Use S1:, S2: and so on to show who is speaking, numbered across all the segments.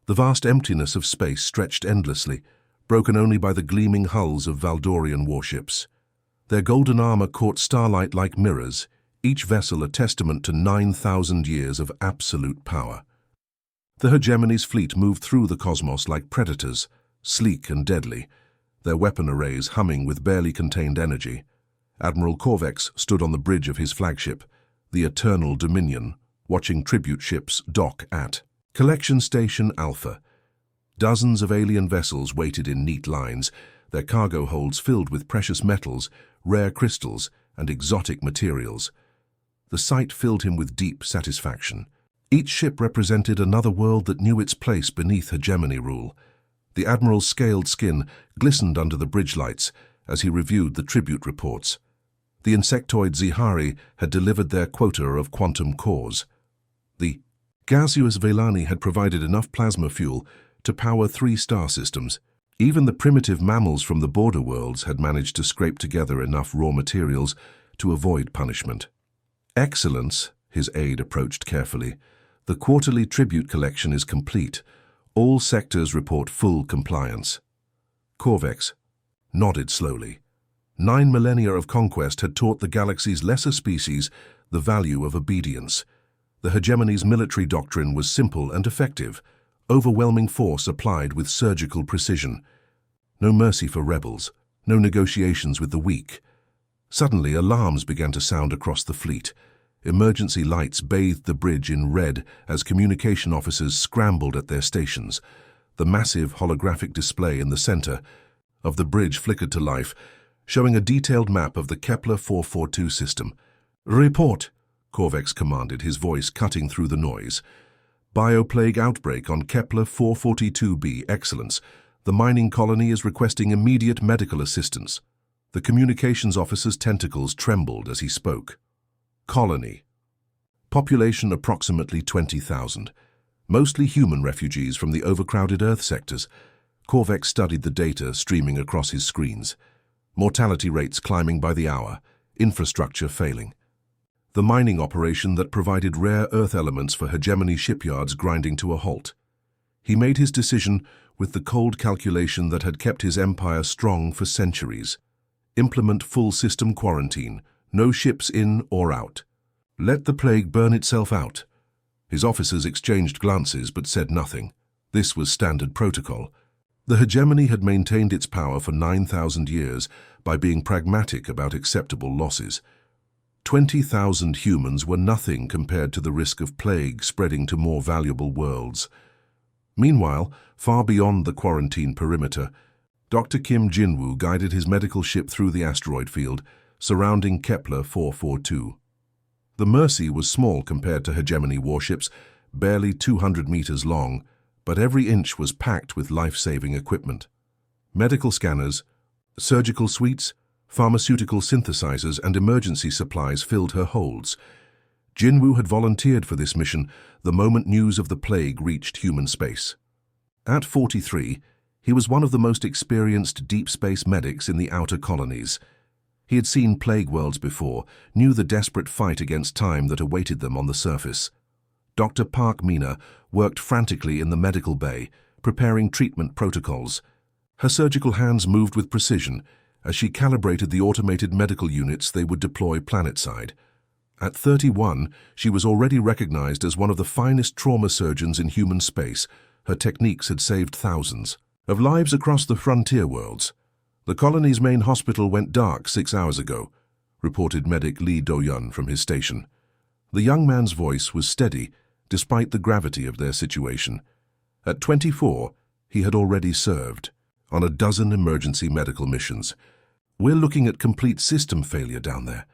S1: The vast emptiness of space stretched endlessly, broken only by the gleaming hulls of Valdorian warships. Their golden armor caught starlight like mirrors, each vessel a testament to 9,000 years of absolute power. The hegemony's fleet moved through the cosmos like predators, sleek and deadly, their weapon arrays humming with barely contained energy. Admiral Corvex stood on the bridge of his flagship, the Eternal Dominion, watching tribute ships dock at Collection Station Alpha. Dozens of alien vessels waited in neat lines, their cargo holds filled with precious metals, rare crystals, and exotic materials. The sight filled him with deep satisfaction. Each ship represented another world that knew its place beneath hegemony rule. The Admiral's scaled skin glistened under the bridge lights as he reviewed the tribute reports. The insectoid Zihari had delivered their quota of quantum cores. The gaseous Velani had provided enough plasma fuel to power 3 star systems. Even the primitive mammals from the border worlds had managed to scrape together enough raw materials to avoid punishment. Excellence, his aide approached carefully. The quarterly tribute collection is complete. All sectors report full compliance. Corvex nodded slowly. 9 millennia of conquest had taught the galaxy's lesser species the value of obedience. The hegemony's military doctrine was simple and effective, overwhelming force applied with surgical precision. No mercy for rebels, no negotiations with the weak. Suddenly, alarms began to sound across the fleet. Emergency lights bathed the bridge in red as communication officers scrambled at their stations. The massive holographic display in the center of the bridge flickered to life, showing a detailed map of the Kepler 442 system. "Report," Corvex commanded, his voice cutting through the noise. "Bioplague outbreak on Kepler 442b. Excellence. The mining colony is requesting immediate medical assistance." The communications officer's tentacles trembled as he spoke. Colony. Population approximately 20,000. Mostly human refugees from the overcrowded Earth sectors. Corvex studied the data streaming across his screens. Mortality rates climbing by the hour, infrastructure failing. The mining operation that provided rare Earth elements for hegemony shipyards grinding to a halt. He made his decision with the cold calculation that had kept his empire strong for centuries. Implement full system quarantine, no ships in or out. Let the plague burn itself out. His officers exchanged glances but said nothing. This was standard protocol. The hegemony had maintained its power for 9,000 years by being pragmatic about acceptable losses. 20,000 humans were nothing compared to the risk of plague spreading to more valuable worlds. Meanwhile, far beyond the quarantine perimeter, Dr. Kim Jinwoo guided his medical ship through the asteroid field, surrounding Kepler 442. The Mercy was small compared to hegemony warships, barely 200 meters long, but every inch was packed with life-saving equipment. Medical scanners, surgical suites, pharmaceutical synthesizers, and emergency supplies filled her holds. Jinwoo had volunteered for this mission the moment news of the plague reached human space. At 43, he was one of the most experienced deep space medics in the outer colonies. He had seen plague worlds before, knew the desperate fight against time that awaited them on the surface. Dr. Park Mina worked frantically in the medical bay, preparing treatment protocols. Her surgical hands moved with precision as she calibrated the automated medical units they would deploy planetside. At 31, she was already recognized as one of the finest trauma surgeons in human space. Her techniques had saved thousands of lives across the frontier worlds. "The colony's main hospital went dark 6 hours ago," reported medic Lee Do-yun from his station. The young man's voice was steady, despite the gravity of their situation. At 24, he had already served on a dozen emergency medical missions. "We're looking at complete system failure down there."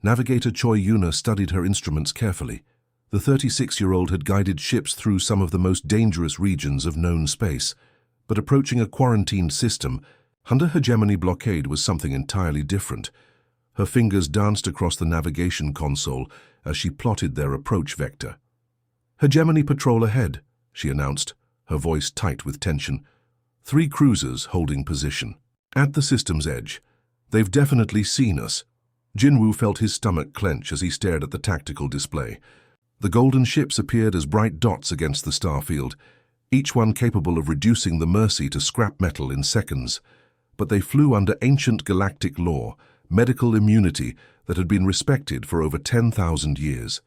S1: Navigator Choi Yuna studied her instruments carefully. The 36-year-old had guided ships through some of the most dangerous regions of known space, but approaching a quarantined system under hegemony blockade was something entirely different. Her fingers danced across the navigation console as she plotted their approach vector. "Hegemony patrol ahead," she announced, her voice tight with tension. 3 cruisers holding position. At the system's edge. "They've definitely seen us." Jinwoo felt his stomach clench as he stared at the tactical display. The golden ships appeared as bright dots against the starfield, each one capable of reducing the Mercy to scrap metal in seconds. But they flew under ancient galactic law, medical immunity that had been respected for over 10,000 years.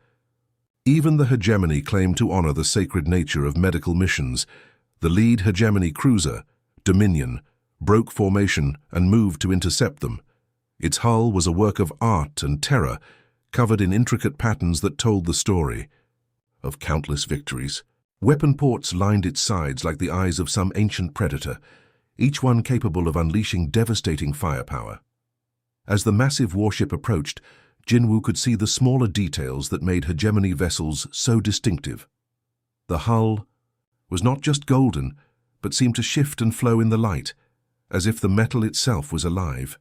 S1: Even the hegemony claimed to honor the sacred nature of medical missions. The lead hegemony cruiser, Dominion, broke formation and moved to intercept them. Its hull was a work of art and terror, covered in intricate patterns that told the story of countless victories. Weapon ports lined its sides like the eyes of some ancient predator, each one capable of unleashing devastating firepower. As the massive warship approached, Jinwoo could see the smaller details that made hegemony vessels so distinctive. The hull was not just golden, but seemed to shift and flow in the light, as if the metal itself was alive.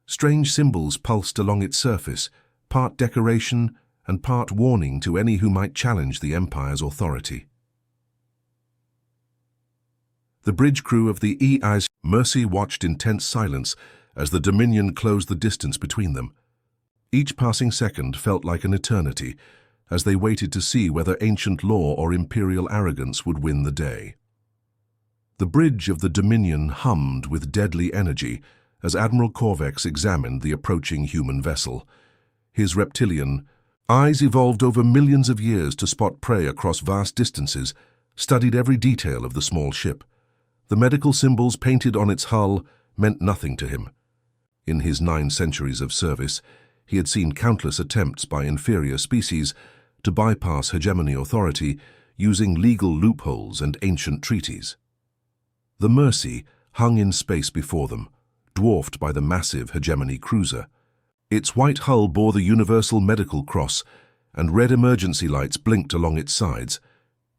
S1: Strange symbols pulsed along its surface, part decoration and part warning to any who might challenge the Empire's authority. The bridge crew of the HFY Mercy watched in tense silence as the Dominion closed the distance between them. Each passing second felt like an eternity, as they waited to see whether ancient law or imperial arrogance would win the day. The bridge of the Dominion hummed with deadly energy as Admiral Corvex examined the approaching human vessel. His reptilian eyes evolved over millions of years to spot prey across vast distances, studied every detail of the small ship. The medical symbols painted on its hull meant nothing to him. In his 9 centuries of service, he had seen countless attempts by inferior species to bypass hegemony authority using legal loopholes and ancient treaties. The Mercy hung in space before them, dwarfed by the massive hegemony cruiser. Its white hull bore the Universal Medical Cross, and red emergency lights blinked along its sides.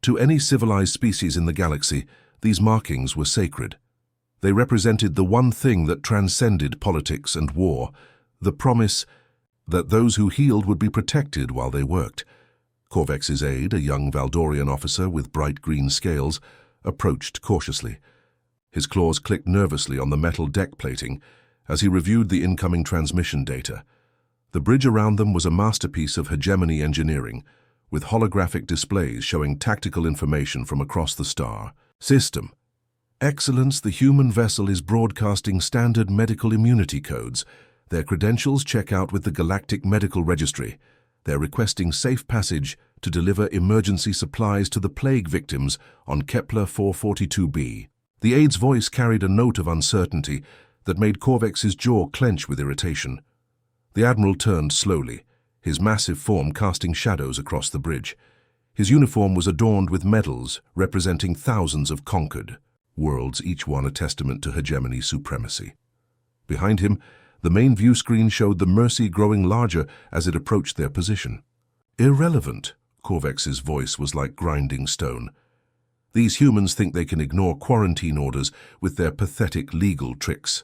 S1: To any civilized species in the galaxy, these markings were sacred. They represented the one thing that transcended politics and war, the promise that those who healed would be protected while they worked. Corvex's aide, a young Valdorian officer with bright green scales, approached cautiously. His claws clicked nervously on the metal deck plating as he reviewed the incoming transmission data. The bridge around them was a masterpiece of hegemony engineering, with holographic displays showing tactical information from across the star system. Excellence, the human vessel is broadcasting standard medical immunity codes. Their credentials check out with the Galactic Medical Registry. They're requesting safe passage to deliver emergency supplies to the plague victims on Kepler 442b. The aide's voice carried a note of uncertainty that made Corvex's jaw clench with irritation. The Admiral turned slowly, his massive form casting shadows across the bridge. His uniform was adorned with medals representing thousands of conquered worlds, each one a testament to hegemony supremacy. Behind him, the main view screen showed the Mercy growing larger as it approached their position. Irrelevant, Corvex's voice was like grinding stone. These humans think they can ignore quarantine orders with their pathetic legal tricks.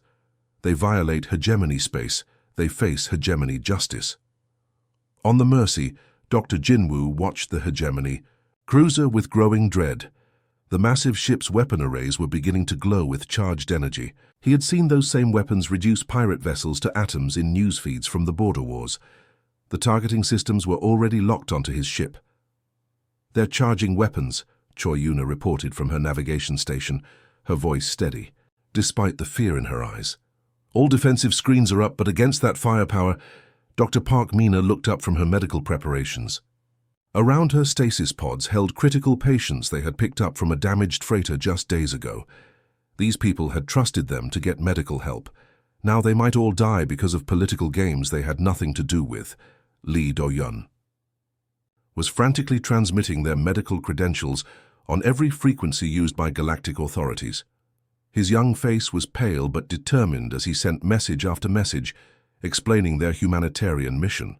S1: They violate hegemony space. They face hegemony justice. On the Mercy, Dr. Jinwoo watched the hegemony cruiser with growing dread. The massive ship's weapon arrays were beginning to glow with charged energy. He had seen those same weapons reduce pirate vessels to atoms in news feeds from the border wars. The targeting systems were already locked onto his ship. "They're charging weapons," Choi Yuna reported from her navigation station, her voice steady, despite the fear in her eyes. "All defensive screens are up, but against that firepower..." Dr. Park Mina looked up from her medical preparations. Around her, stasis pods held critical patients they had picked up from a damaged freighter just days ago. These people had trusted them to get medical help. Now they might all die because of political games they had nothing to do with. Lee Do-yun was frantically transmitting their medical credentials on every frequency used by galactic authorities. His young face was pale but determined as he sent message after message, explaining their humanitarian mission.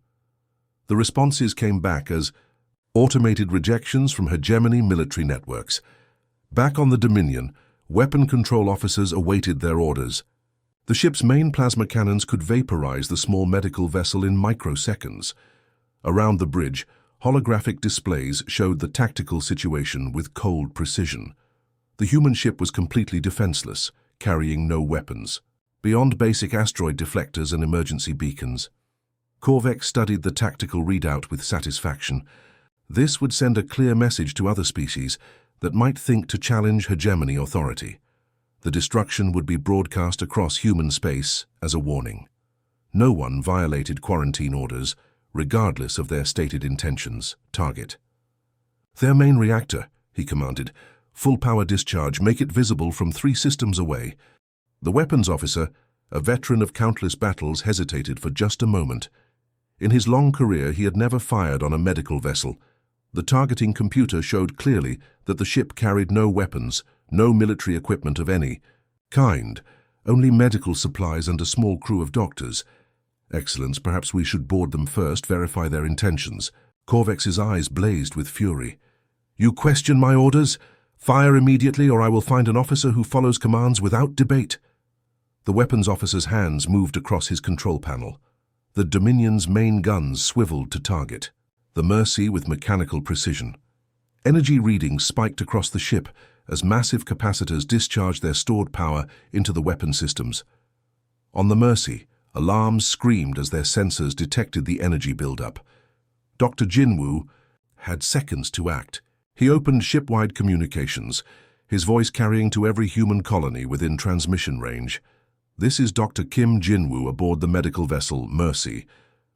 S1: The responses came back as automated rejections from hegemony military networks. Back on the Dominion, weapon control officers awaited their orders. The ship's main plasma cannons could vaporize the small medical vessel in microseconds. Around the bridge, holographic displays showed the tactical situation with cold precision. The human ship was completely defenseless, carrying no weapons, beyond basic asteroid deflectors and emergency beacons. Corvex studied the tactical readout with satisfaction. This would send a clear message to other species. that might think to challenge hegemony authority. The destruction would be broadcast across human space as a warning. No one violated quarantine orders, regardless of their stated intentions. Target. Their main reactor, he commanded. Full power discharge, make it visible from 3 systems away. The weapons officer, a veteran of countless battles, hesitated for just a moment. In his long career, he had never fired on a medical vessel. The targeting computer showed clearly that the ship carried no weapons, no military equipment of any kind, only medical supplies and a small crew of doctors. Excellence, perhaps we should board them first, verify their intentions. Korvex's eyes blazed with fury. You question my orders? Fire immediately, or I will find an officer who follows commands without debate. The weapons officer's hands moved across his control panel. The Dominion's main guns swiveled to target. The Mercy with mechanical precision. Energy readings spiked across the ship as massive capacitors discharged their stored power into the weapon systems. On the Mercy, alarms screamed as their sensors detected the energy buildup. Dr. Jinwoo had seconds to act. He opened ship-wide communications, his voice carrying to every human colony within transmission range. This is Dr. Kim Jinwoo aboard the medical vessel Mercy.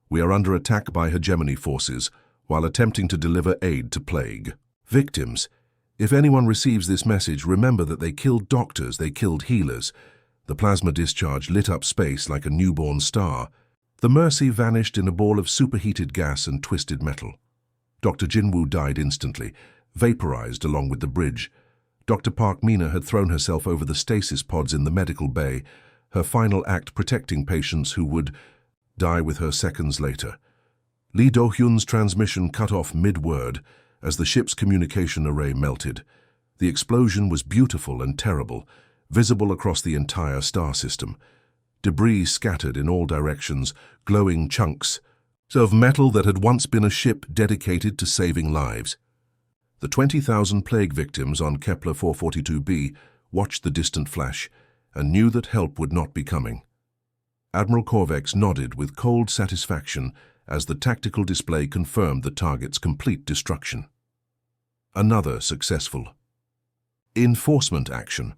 S1: We are under attack by hegemony forces while attempting to deliver aid to Plague. Victims. If anyone receives this message, remember that they killed doctors, they killed healers. The plasma discharge lit up space like a newborn star. The Mercy vanished in a ball of superheated gas and twisted metal. Dr. Jinwoo died instantly, vaporized along with the bridge. Dr. Park Mina had thrown herself over the stasis pods in the medical bay, her final act protecting patients who would die with her seconds later. Lee Do-hyun's transmission cut off mid-word as the ship's communication array melted. The explosion was beautiful and terrible, visible across the entire star system. Debris scattered in all directions, glowing chunks of metal that had once been a ship dedicated to saving lives. The 20,000 plague victims on Kepler 442b watched the distant flash and knew that help would not be coming. Admiral Korvex nodded with cold satisfaction as the tactical display confirmed the target's complete destruction. Another successful enforcement action.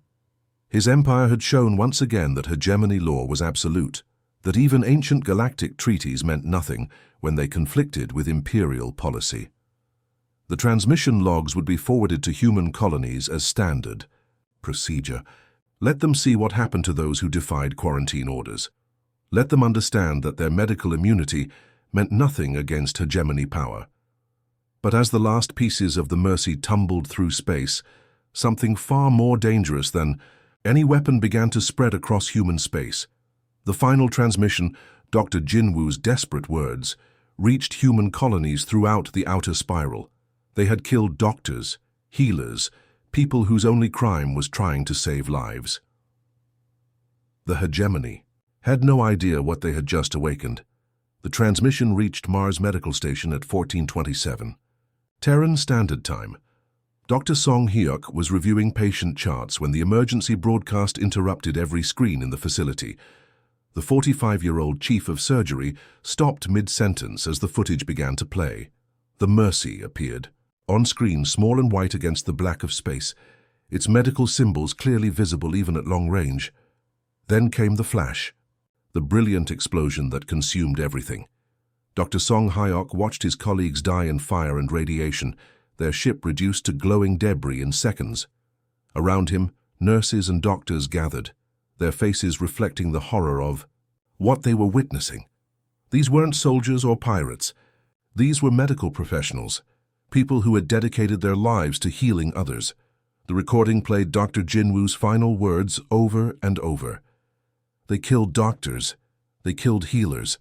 S1: His empire had shown once again that hegemony law was absolute, that even ancient galactic treaties meant nothing when they conflicted with imperial policy. The transmission logs would be forwarded to human colonies as standard procedure. Let them see what happened to those who defied quarantine orders. Let them understand that their medical immunity meant nothing against hegemony power. But as the last pieces of the Mercy tumbled through space, something far more dangerous than any weapon began to spread across human space. The final transmission, Dr. Jinwoo's desperate words, reached human colonies throughout the outer spiral. They had killed doctors, healers, people whose only crime was trying to save lives. The hegemony had no idea what they had just awakened. The transmission reached Mars Medical Station at 1427. Terran Standard Time. Dr. Song Hyuk was reviewing patient charts when the emergency broadcast interrupted every screen in the facility. The 45-year-old chief of surgery stopped mid-sentence as the footage began to play. The Mercy appeared. On screen, small and white against the black of space, its medical symbols clearly visible even at long range. Then came the flash, the brilliant explosion that consumed everything. Dr. Song Hyuk watched his colleagues die in fire and radiation, their ship reduced to glowing debris in seconds. Around him, nurses and doctors gathered, their faces reflecting the horror of what they were witnessing. These weren't soldiers or pirates. These were medical professionals, people who had dedicated their lives to healing others. The recording played Dr. Jinwoo's final words over and over. They killed doctors. They killed healers.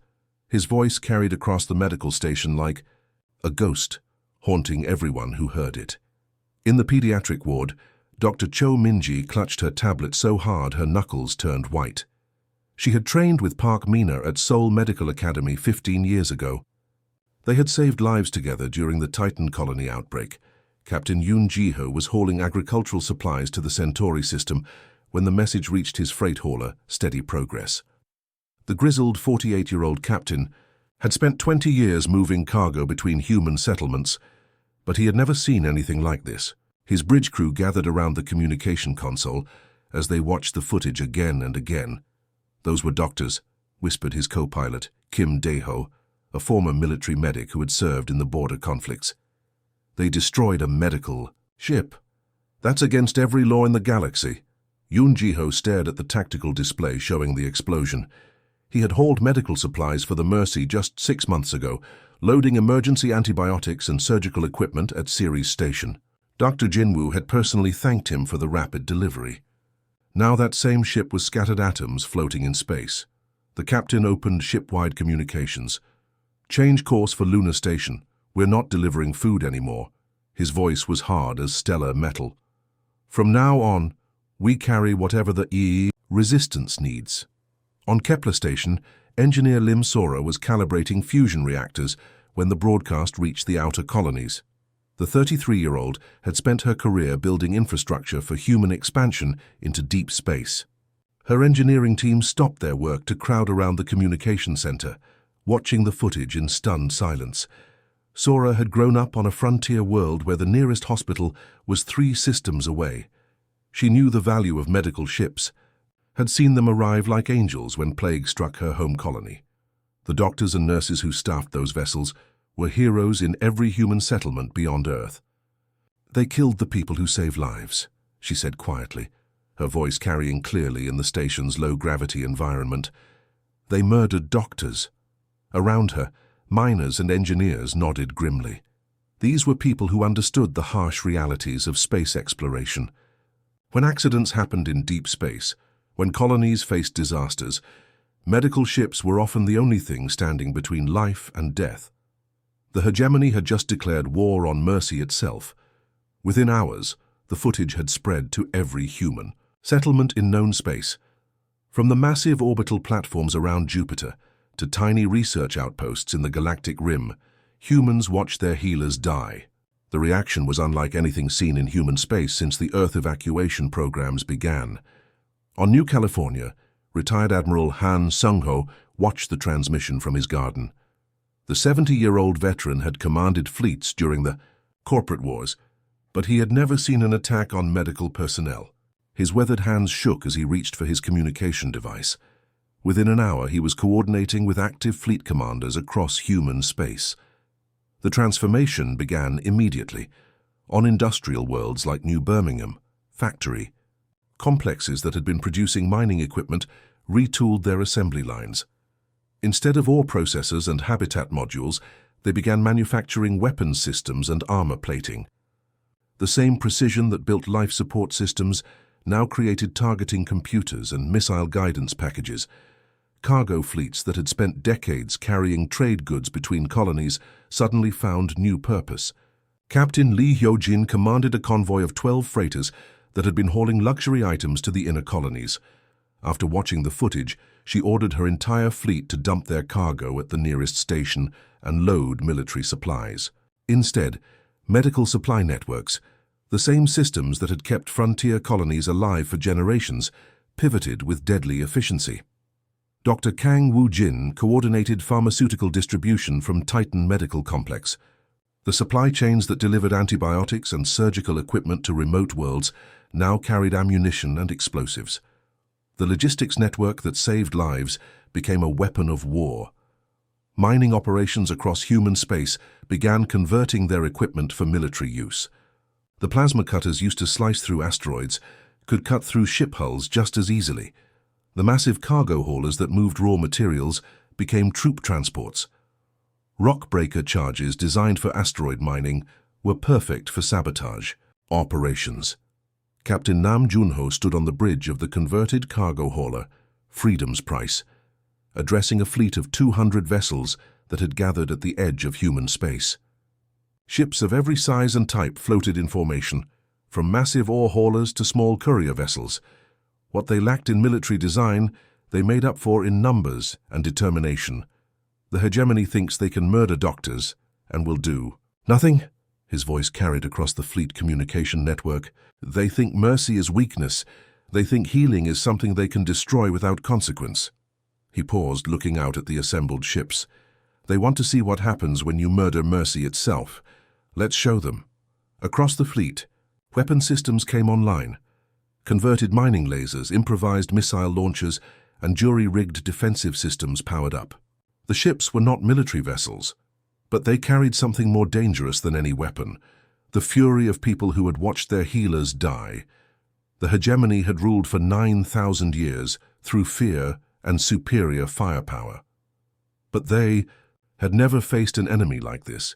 S1: His voice carried across the medical station like a ghost, haunting everyone who heard it. In the pediatric ward, Dr. Cho Minji clutched her tablet so hard her knuckles turned white. She had trained with Park Mina at Seoul Medical Academy 15 years ago. They had saved lives together during the Titan colony outbreak. Captain Yoon Ji-ho was hauling agricultural supplies to the Centauri system when the message reached his freight hauler, Steady Progress. The grizzled 48-year-old captain had spent 20 years moving cargo between human settlements, but he had never seen anything like this. His bridge crew gathered around the communication console as they watched the footage again and again. "Those were doctors," whispered his co-pilot, Kim Dae-ho, a former military medic who had served in the border conflicts. "They destroyed a medical ship. That's against every law in the galaxy." Yoon Ji-ho stared at the tactical display showing the explosion. He had hauled medical supplies for the Mercy just 6 months ago, loading emergency antibiotics and surgical equipment at Ceres Station. Dr. Jinwoo had personally thanked him for the rapid delivery. Now that same ship was scattered atoms floating in space. The captain opened ship-wide communications. "Change course for Lunar Station. We're not delivering food anymore." His voice was hard as stellar metal. "From now on, we carry whatever the resistance needs." On Kepler Station, engineer Lim Sora was calibrating fusion reactors when the broadcast reached the outer colonies. The 33-year-old had spent her career building infrastructure for human expansion into deep space. Her engineering team stopped their work to crowd around the communication center, watching the footage in stunned silence. Sora had grown up on a frontier world where the nearest hospital was 3 systems away. She knew the value of medical ships, had seen them arrive like angels when plague struck her home colony. The doctors and nurses who staffed those vessels were heroes in every human settlement beyond Earth. "They killed the people who saved lives," she said quietly, her voice carrying clearly in the station's low-gravity environment. "They murdered doctors." Around her, miners and engineers nodded grimly. These were people who understood the harsh realities of space exploration. When accidents happened in deep space, when colonies faced disasters, medical ships were often the only thing standing between life and death. The hegemony had just declared war on Mercy itself. Within hours, the footage had spread to every human settlement in known space. From the massive orbital platforms around Jupiter to tiny research outposts in the galactic rim, humans watched their healers die. The reaction was unlike anything seen in human space since the Earth evacuation programs began. On New California, retired Admiral Han Sung-ho watched the transmission from his garden. The 70-year-old veteran had commanded fleets during the corporate wars, but he had never seen an attack on medical personnel. His weathered hands shook as he reached for his communication device. Within an hour, he was coordinating with active fleet commanders across human space. The transformation began immediately, on industrial worlds like New Birmingham, factory. Complexes that had been producing mining equipment retooled their assembly lines. Instead of ore processors and habitat modules, they began manufacturing weapons systems and armor plating. The same precision that built life support systems now created targeting computers and missile guidance packages. Cargo fleets that had spent decades carrying trade goods between colonies suddenly found new purpose. Captain Lee Hyo-jin commanded a convoy of 12 freighters that had been hauling luxury items to the inner colonies. After watching the footage, she ordered her entire fleet to dump their cargo at the nearest station and load military supplies. Instead, medical supply networks, the same systems that had kept frontier colonies alive for generations, pivoted with deadly efficiency. Dr. Kang Woo-jin coordinated pharmaceutical distribution from Titan Medical Complex. The supply chains that delivered antibiotics and surgical equipment to remote worlds now carried ammunition and explosives. The logistics network that saved lives became a weapon of war. Mining operations across human space began converting their equipment for military use. The plasma cutters used to slice through asteroids could cut through ship hulls just as easily. The massive cargo haulers that moved raw materials became troop transports. Rock breaker charges designed for asteroid mining were perfect for sabotage operations. Captain Nam Junho stood on the bridge of the converted cargo hauler, Freedom's Price, addressing a fleet of 200 vessels that had gathered at the edge of human space. Ships of every size and type floated in formation, from massive ore haulers to small courier vessels. What they lacked in military design, they made up for in numbers and determination. The hegemony thinks they can murder doctors, and will do. "Nothing?" His voice carried across the fleet communication network. "They think mercy is weakness. They think healing is something they can destroy without consequence." He paused, looking out at the assembled ships. "They want to see what happens when you murder mercy itself. Let's show them." Across the fleet, Weapon systems came online. Converted mining lasers, improvised missile launchers, and jury-rigged defensive systems powered up. The ships were not military vessels, but they carried something more dangerous than any weapon: the fury of people who had watched their healers die. The hegemony had ruled for 9,000 years through fear and superior firepower. But they had never faced an enemy like this.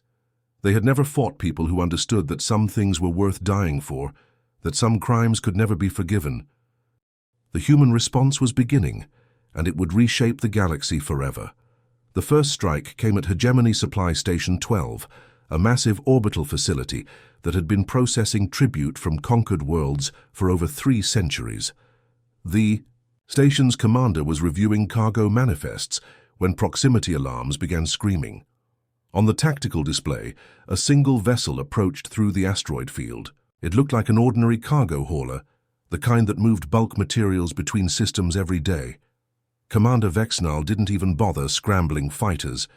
S1: They had never fought people who understood that some things were worth dying for, that some crimes could never be forgiven. The human response was beginning, and it would reshape the galaxy forever. The first strike came at Hegemony Supply Station 12, a massive orbital facility that had been processing tribute from conquered worlds for over 3 centuries. The station's commander was reviewing cargo manifests when proximity alarms began screaming. On the tactical display, a single vessel approached through the asteroid field. It looked like an ordinary cargo hauler, the kind that moved bulk materials between systems every day. Commander Vexnal didn't even bother scrambling fighters.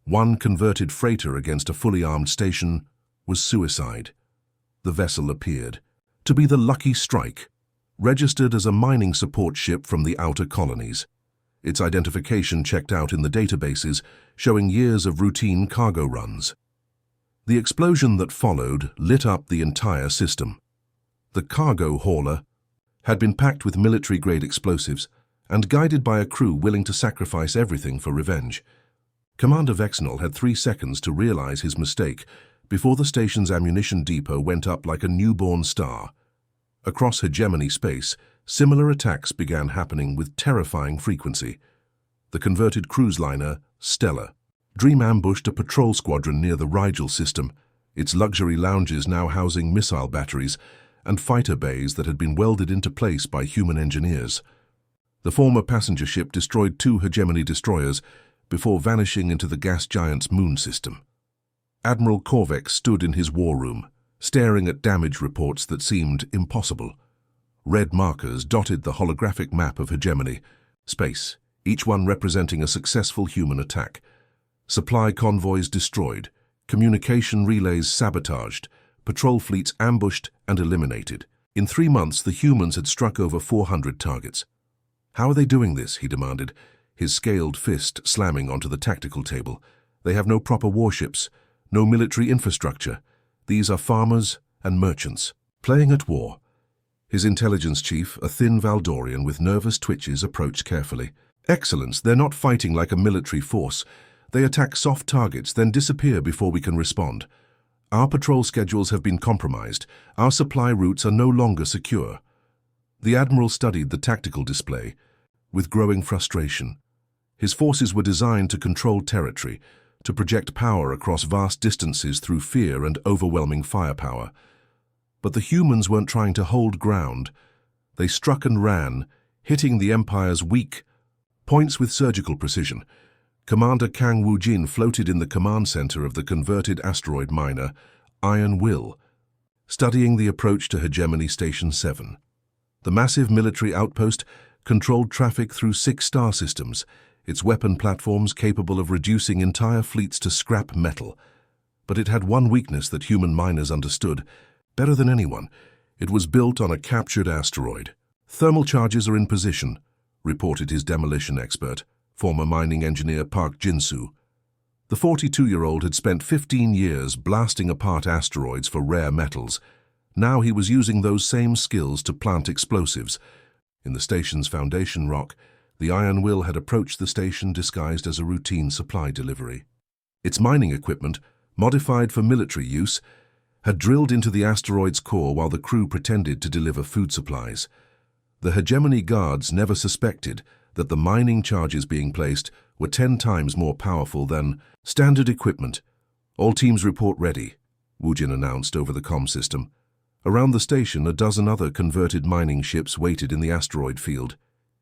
S1: One converted freighter against a fully armed station was suicide. The vessel appeared to be the Lucky Strike, registered as a mining support ship from the outer colonies. Its identification checked out in the databases, showing years of routine cargo runs. The explosion that followed lit up the entire system. The cargo hauler had been packed with military-grade explosives and guided by a crew willing to sacrifice everything for revenge. Commander Vexnal had 3 seconds to realize his mistake before the station's ammunition depot went up like a newborn star. Across hegemony space, similar attacks began happening with terrifying frequency. The converted cruise liner, Stella, Dream ambushed a patrol squadron near the Rigel system, its luxury lounges now housing missile batteries and fighter bays that had been welded into place by human engineers. The former passenger ship destroyed 2 hegemony destroyers before vanishing into the gas giant's moon system. Admiral Korvek stood in his war room, staring at damage reports that seemed impossible. Red markers dotted the holographic map of hegemony space, each one representing a successful human attack. Supply convoys destroyed, communication relays sabotaged, patrol fleets ambushed and eliminated. In 3 months, the humans had struck over 400 targets. "How are they doing this?" he demanded, his scaled fist slamming onto the tactical table. "They have no proper warships, no military infrastructure. These are farmers and merchants, playing at war." His intelligence chief, a thin Valdorian with nervous twitches, approached carefully. "Excellence, they're not fighting like a military force. They attack soft targets, then disappear before we can respond. Our patrol schedules have been compromised. Our supply routes are no longer secure." The Admiral studied the tactical display with growing frustration. His forces were designed to control territory, to project power across vast distances through fear and overwhelming firepower. But the humans weren't trying to hold ground. They struck and ran, hitting the Empire's weak points with surgical precision. Commander Kang Woo-jin floated in the command center of the converted asteroid miner, Iron Will, studying the approach to Hegemony Station 7. The massive military outpost controlled traffic through 6 star systems, its weapon platforms capable of reducing entire fleets to scrap metal. But it had one weakness that human miners understood better than anyone. It was built on a captured asteroid. "Thermal charges are in position," reported his demolition expert, former mining engineer Park Jin-soo. The 42-year-old had spent 15 years blasting apart asteroids for rare metals. Now he was using those same skills to plant explosives. In the station's foundation rock, the Iron Will had approached the station disguised as a routine supply delivery. Its mining equipment, modified for military use, had drilled into the asteroid's core while the crew pretended to deliver food supplies. The Hegemony guards never suspected that the mining charges being placed were 10 times more powerful than standard equipment. "All teams report ready," Woo-jin announced over the comm system. Around the station, a dozen other converted mining ships waited in the asteroid field.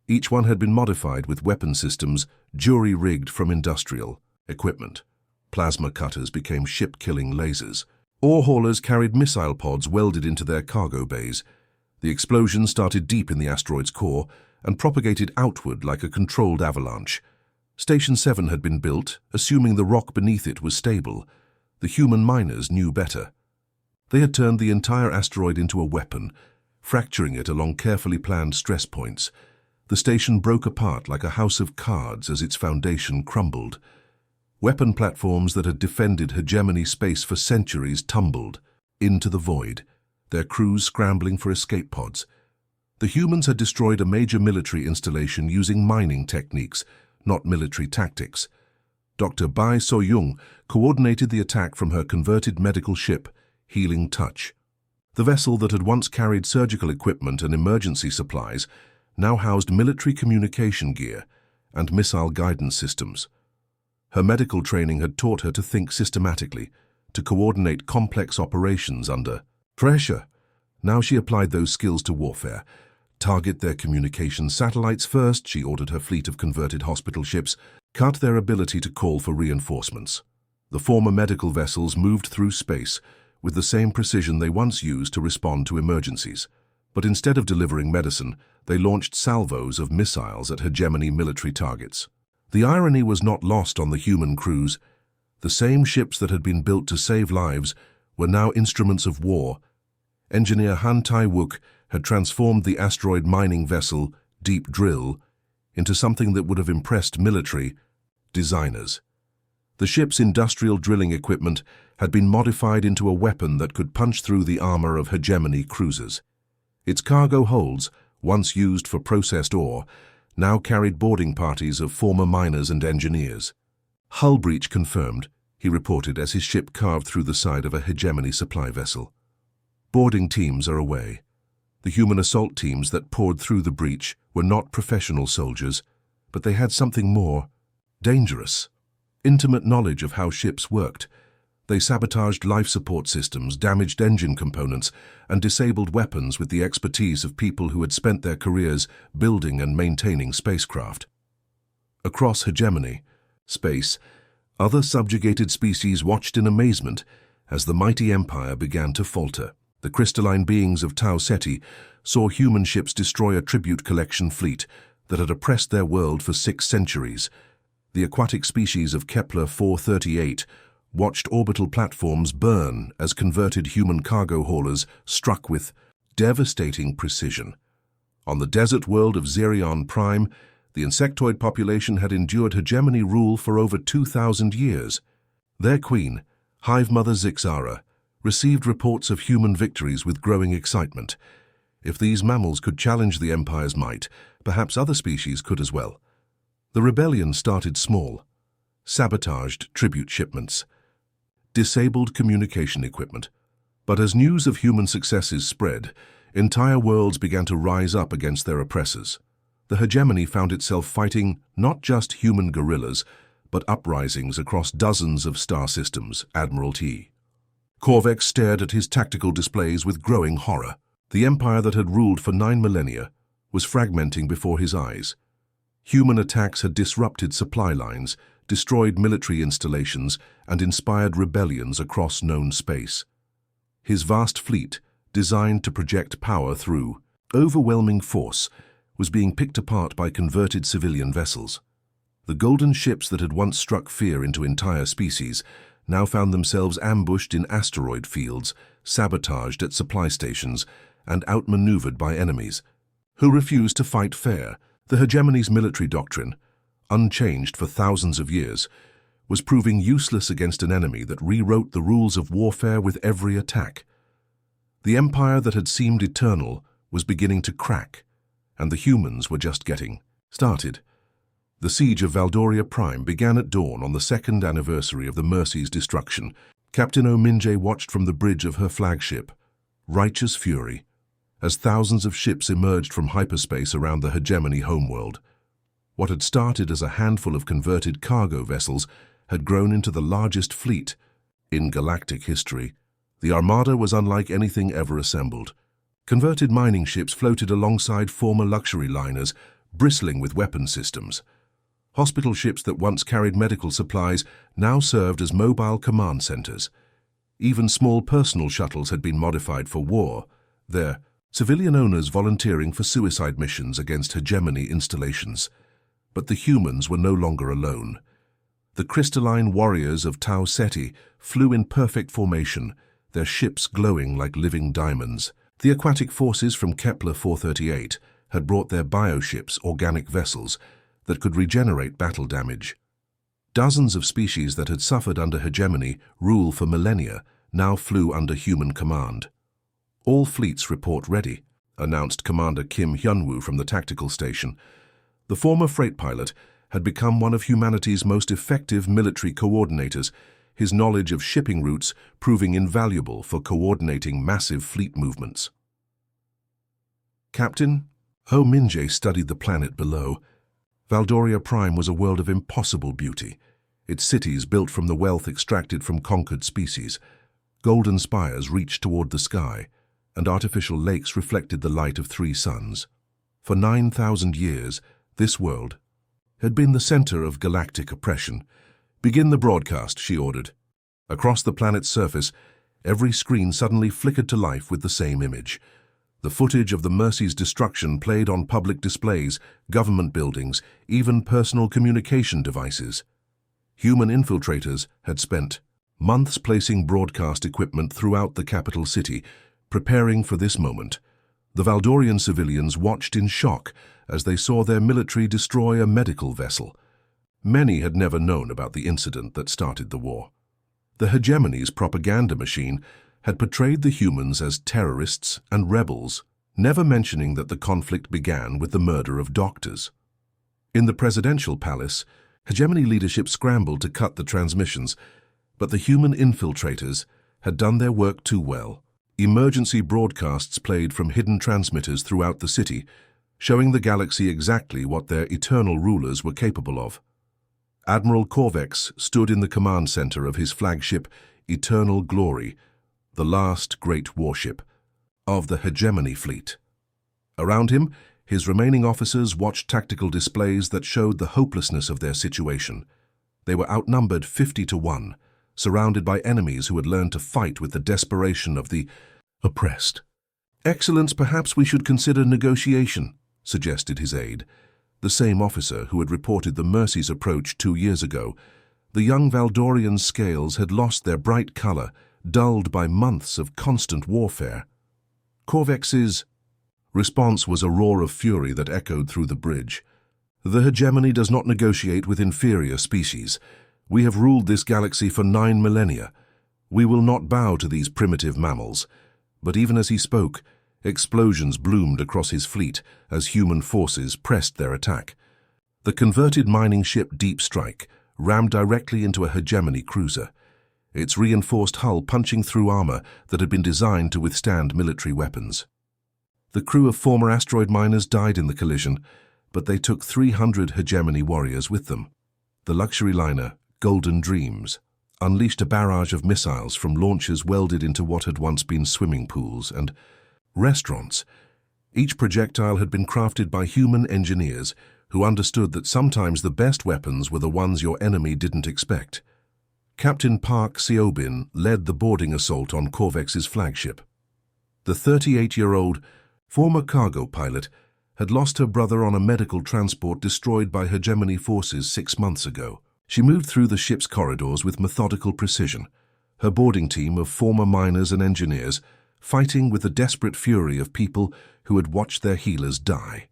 S1: Each one had been modified with weapon systems jury-rigged from industrial equipment. Plasma cutters became ship-killing lasers. Ore haulers carried missile pods welded into their cargo bays. The explosion started deep in the asteroid's core and propagated outward like a controlled avalanche. Station 7 had been built, assuming the rock beneath it was stable. The human miners knew better. They had turned the entire asteroid into a weapon, fracturing it along carefully planned stress points. The station broke apart like a house of cards as its foundation crumbled. Weapon platforms that had defended hegemony space for centuries tumbled into the void, their crews scrambling for escape pods. The humans had destroyed a major military installation using mining techniques, not military tactics. Dr. Bai So-young coordinated the attack from her converted medical ship, Healing Touch. The vessel that had once carried surgical equipment and emergency supplies now housed military communication gear and missile guidance systems. Her medical training had taught her to think systematically, to coordinate complex operations under pressure. Now she applied those skills to warfare. Target their communication satellites first, she ordered her fleet of converted hospital ships, cut their ability to call for reinforcements. The former medical vessels moved through space with the same precision they once used to respond to emergencies. But instead of delivering medicine, they launched salvos of missiles at hegemony military targets. The irony was not lost on the human crews. The same ships that had been built to save lives were now instruments of war. Engineer Han Tai-wook had transformed the asteroid mining vessel, Deep Drill, into something that would have impressed military designers. The ship's industrial drilling equipment had been modified into a weapon that could punch through the armor of hegemony cruisers. Its cargo holds, once used for processed ore, now carried boarding parties of former miners and engineers. Hull breach confirmed, he reported as his ship carved through the side of a hegemony supply vessel. Boarding teams are away. The human assault teams that poured through the breach were not professional soldiers, but they had something more dangerous. Intimate knowledge of how ships worked. They sabotaged life support systems, damaged engine components, and disabled weapons with the expertise of people who had spent their careers building and maintaining spacecraft. Across hegemony, space, other subjugated species watched in amazement as the mighty empire began to falter. The crystalline beings of Tau Ceti saw human ships destroy a tribute collection fleet that had oppressed their world for 6 centuries. The aquatic species of Kepler 438 watched orbital platforms burn as converted human cargo haulers struck with devastating precision. On the desert world of Xerion Prime, the insectoid population had endured hegemony rule for over 2,000 years. Their queen, Hive Mother Zixara, received reports of human victories with growing excitement. If these mammals could challenge the Empire's might, perhaps other species could as well. The rebellion started small, sabotaged tribute shipments, disabled communication equipment. But as news of human successes spread, entire worlds began to rise up against their oppressors. The hegemony found itself fighting not just human guerrillas, but uprisings across dozens of star systems, Admiralty. Korvex stared at his tactical displays with growing horror. The empire that had ruled for 9 millennia was fragmenting before his eyes. Human attacks had disrupted supply lines, destroyed military installations, and inspired rebellions across known space. His vast fleet, designed to project power through overwhelming force, was being picked apart by converted civilian vessels. The golden ships that had once struck fear into entire species now found themselves ambushed in asteroid fields, sabotaged at supply stations, and outmaneuvered by enemies who refused to fight fair. The hegemony's military doctrine, unchanged for thousands of years, was proving useless against an enemy that rewrote the rules of warfare with every attack. The empire that had seemed eternal was beginning to crack, and the humans were just getting started. The siege of Valdoria Prime began at dawn on the 2nd anniversary of the Mercy's destruction. Captain Ominje watched from the bridge of her flagship, Righteous Fury, as thousands of ships emerged from hyperspace around the hegemony homeworld. What had started as a handful of converted cargo vessels had grown into the largest fleet in galactic history. The armada was unlike anything ever assembled. Converted mining ships floated alongside former luxury liners, bristling with weapon systems. Hospital ships that once carried medical supplies now served as mobile command centers. Even small personal shuttles had been modified for war, their civilian owners volunteering for suicide missions against hegemony installations. But the humans were no longer alone. The crystalline warriors of Tau Ceti flew in perfect formation, their ships glowing like living diamonds. The aquatic forces from Kepler 438 had brought their bioships, organic vessels, that could regenerate battle damage. Dozens of species that had suffered under hegemony rule for millennia now flew under human command. "All fleets report ready," announced Commander Kim Hyunwoo from the tactical station. The former freight pilot had become one of humanity's most effective military coordinators, his knowledge of shipping routes proving invaluable for coordinating massive fleet movements. "Captain?" Ho Min-jae studied the planet below. Valdoria Prime was a world of impossible beauty, its cities built from the wealth extracted from conquered species. Golden spires reached toward the sky, and artificial lakes reflected the light of 3 suns. For 9,000 years, this world had been the center of galactic oppression. "Begin the broadcast," she ordered. Across the planet's surface, every screen suddenly flickered to life with the same image. The footage of the Mercy's destruction played on public displays, government buildings, even personal communication devices. Human infiltrators had spent months placing broadcast equipment throughout the capital city, preparing for this moment. The Valdorian civilians watched in shock as they saw their military destroy a medical vessel. Many had never known about the incident that started the war. The hegemony's propaganda machine had portrayed the humans as terrorists and rebels, never mentioning that the conflict began with the murder of doctors. In the presidential palace, hegemony leadership scrambled to cut the transmissions, but the human infiltrators had done their work too well. Emergency broadcasts played from hidden transmitters throughout the city, showing the galaxy exactly what their eternal rulers were capable of. Admiral Corvex stood in the command center of his flagship, Eternal Glory, the last great warship of the hegemony fleet. Around him, his remaining officers watched tactical displays that showed the hopelessness of their situation. They were outnumbered 50 to 1, surrounded by enemies who had learned to fight with the desperation of the oppressed. "Excellence, perhaps we should consider negotiation," suggested his aide, the same officer who had reported the Mercy's approach 2 years ago. The young Valdorian scales had lost their bright color, dulled by months of constant warfare. Corvex's response was a roar of fury that echoed through the bridge. "The hegemony does not negotiate with inferior species. We have ruled this galaxy for 9 millennia. We will not bow to these primitive mammals." But even as he spoke, explosions bloomed across his fleet as human forces pressed their attack. The converted mining ship Deep Strike rammed directly into a hegemony cruiser, its reinforced hull punching through armor that had been designed to withstand military weapons. The crew of former asteroid miners died in the collision, but they took 300 hegemony warriors with them. The luxury liner, Golden Dreams, unleashed a barrage of missiles from launchers welded into what had once been swimming pools and restaurants. Each projectile had been crafted by human engineers who understood that sometimes the best weapons were the ones your enemy didn't expect. Captain Park Seobin led the boarding assault on Corvex's flagship. The 38-year-old former cargo pilot had lost her brother on a medical transport destroyed by hegemony forces 6 months ago. She moved through the ship's corridors with methodical precision, her boarding team of former miners and engineers fighting with the desperate fury of people who had watched their healers die.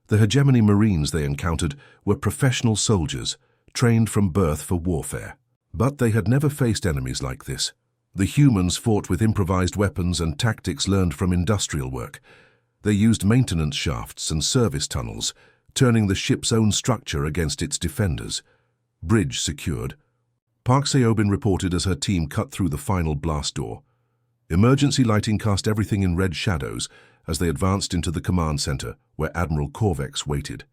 S1: The hegemony Marines they encountered were professional soldiers, trained from birth for warfare. But they had never faced enemies like this. The humans fought with improvised weapons and tactics learned from industrial work. They used maintenance shafts and service tunnels, turning the ship's own structure against its defenders. Bridge secured. Park Seobin reported as her team cut through the final blast door. Emergency lighting cast everything in red shadows as they advanced into the command center, where Admiral Corvex waited.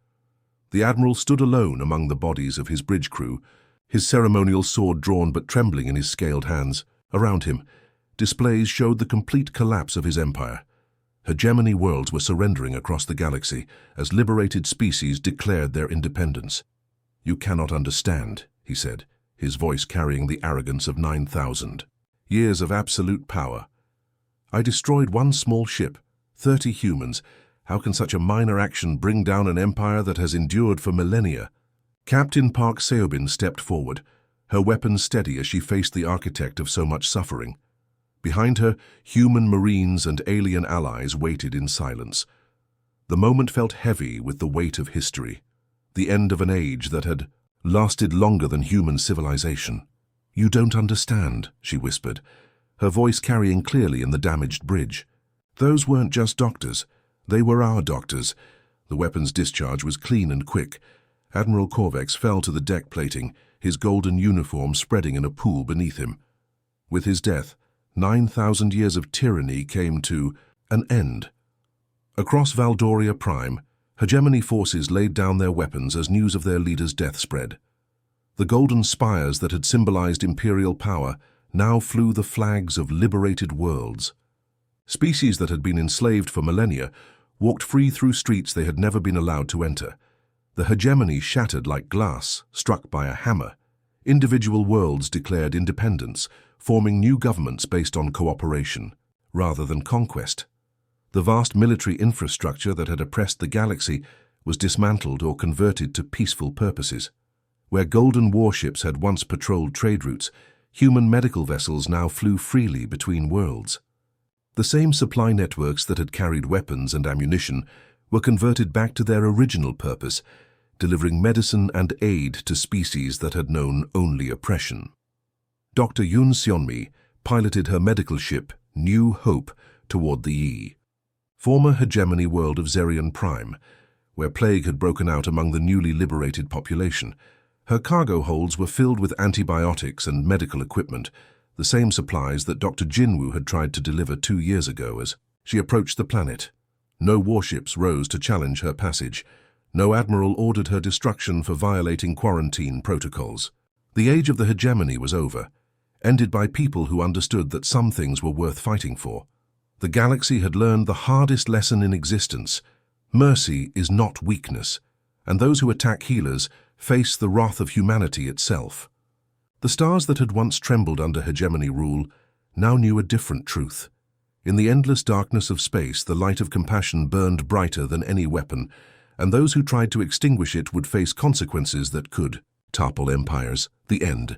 S1: The Admiral stood alone among the bodies of his bridge crew, his ceremonial sword drawn but trembling in his scaled hands. Around him, displays showed the complete collapse of his empire. Hegemony worlds were surrendering across the galaxy as liberated species declared their independence. "You cannot understand," he said, his voice carrying the arrogance of 9,000 years of absolute power. "I destroyed one small ship, 30 humans. How can such a minor action bring down an empire that has endured for millennia?" Captain Park Seobin stepped forward, her weapon steady as she faced the architect of so much suffering. Behind her, human marines and alien allies waited in silence. The moment felt heavy with the weight of history, the end of an age that had lasted longer than human civilization. "You don't understand," she whispered, her voice carrying clearly in the damaged bridge. "Those weren't just doctors. They were our doctors." The weapon's discharge was clean and quick. Admiral Corvex fell to the deck plating, his golden uniform spreading in a pool beneath him. With his death, 9,000 years of tyranny came to an end. Across Valdoria Prime, hegemony forces laid down their weapons as news of their leader's death spread. The golden spires that had symbolized imperial power now flew the flags of liberated worlds. Species that had been enslaved for millennia walked free through streets they had never been allowed to enter. The hegemony shattered like glass struck by a hammer. Individual worlds declared independence, forming new governments based on cooperation, rather than conquest. The vast military infrastructure that had oppressed the galaxy was dismantled or converted to peaceful purposes. Where golden warships had once patrolled trade routes, human medical vessels now flew freely between worlds. The same supply networks that had carried weapons and ammunition were converted back to their original purpose, delivering medicine and aid to species that had known only oppression. Dr. Yun Seonmi piloted her medical ship, New Hope, toward the former hegemony world of Zerion Prime, where plague had broken out among the newly liberated population. Her cargo holds were filled with antibiotics and medical equipment, the same supplies that Dr. Jinwoo had tried to deliver 2 years ago. As she approached the planet, no warships rose to challenge her passage. No admiral ordered her destruction for violating quarantine protocols. The age of the hegemony was over, ended by people who understood that some things were worth fighting for. The galaxy had learned the hardest lesson in existence. Mercy is not weakness, and those who attack healers face the wrath of humanity itself. The stars that had once trembled under hegemony rule now knew a different truth. In the endless darkness of space, the light of compassion burned brighter than any weapon, and those who tried to extinguish it would face consequences that could topple empires. The end.